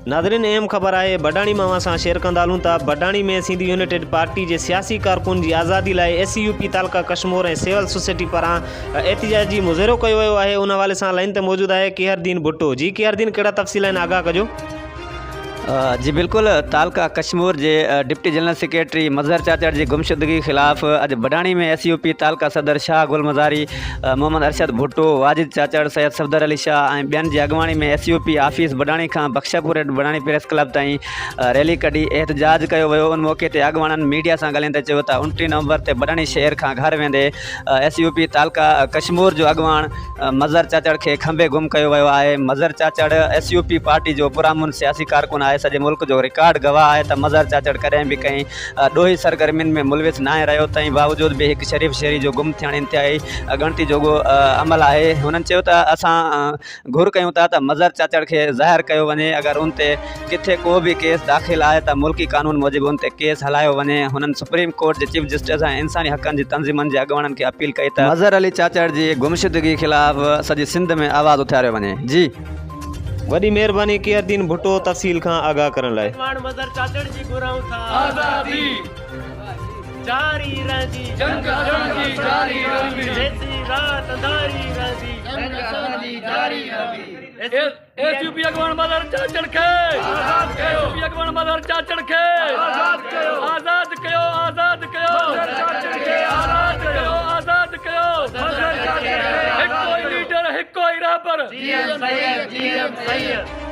नाज़रीन अहम ख़बर है बडाणी में असां शेयर कंदा हलूं था। बडाणी में सिंधी यूनाइटेड पार्टी के सियासी कारकुन की आज़ादी लाइ SCUP तालका कश्मीर और सिविल सोसाइटी पारां एहतिजाजी मुज़ाहिरो किया वियो है। उन हवाले से लाइन ते मौजूद है केहरदीन भुट्टो। जी केहरदीन, कड़ा तफ़सील आहिनि, आगाह कजो। जी बिल्कुल, तालका कश्मीर के डिप्टी जनरल सेक्रेटरी मज़हर चाचड़ की गुमशुदगी खिलाफ अज बडाणी में SCUP तालका सदर शाह गुल मज़ारी, मोहम्मद अरशद भुट्टो, वाजिद चाचड़, सैयद सफदर अली शाह और बेन की अगवाणी में SCUP ऑफिस बडाणी का बख्शापुर एंड बडाणी प्रेस क्लब ताईं रैली कढी एहतजाज किया वियो। उन मौके ते अगवाणन मीडिया से ॻाल्हाईंदे चयो त 29 नवंबर ते बडाणी शहर का घर वेंदे SCUP तालका कश्मीर जो अगवान मज़हर चाचड़ के खंबे गुम किया वियो आहे। मज़हर चाचड़ SCUP पार्टी जो पुरामुन सियासी कारकुन है, सॼे मुल्क जो रिकॉर्ड गवाह है त मज़हर चाचड़ कदें भी कहीं ॾोही सरगर्मियुनि में मुलविस ना रहियो तई बावजूद भी एक शरीफ शहरी जो गुम थियण इंतहाई गणती जोगो अमल है। हुननि चयो त असां घुर कयूं था त मज़हर चाचड़ के ज़ाहिर कियो वञे, अगर उन ते किथे को भी केस दाख़िल है तो मुल्की कानून मूजिब उन ते केस हलायो वञे। हुननि सुप्रीम कोर्ट के चीफ जस्टिस ऐं इंसानी हक़नि जी तंज़ीमनि जे अॻवाननि खे अपील कई त मज़हर अली चाचड़ जी गुमशुदगी खिलाफ़ सॼी सिंध में आवाज़ उथारियो वञे। जी वडी मेहरबानी केहरदीन भुट्टो तफ़सील का आगाह करण लाइ। मज़हर चाचड़ जी घुराऊं था आज़ादी जारी रहंदी, जंग असांजी जारी रहंदी, जेसी रात अंधारी रहंदी, जंग असांजी जारी रहंदी। SCUP अगवान मज़हर चाचड़ के आज़ाद कयो, SCUP अगवान मज़हर चाचड़ के आज़ाद कयो, आज़ाद कयो, आज़ाद कयो, मज़हर चाचड़ के आज़ाद कयो, आज़ाद कयो, मज़हर चाचड़ के हिक कोई लीडर, हिक कोई रहबर, GM सैयद, GM सैयद।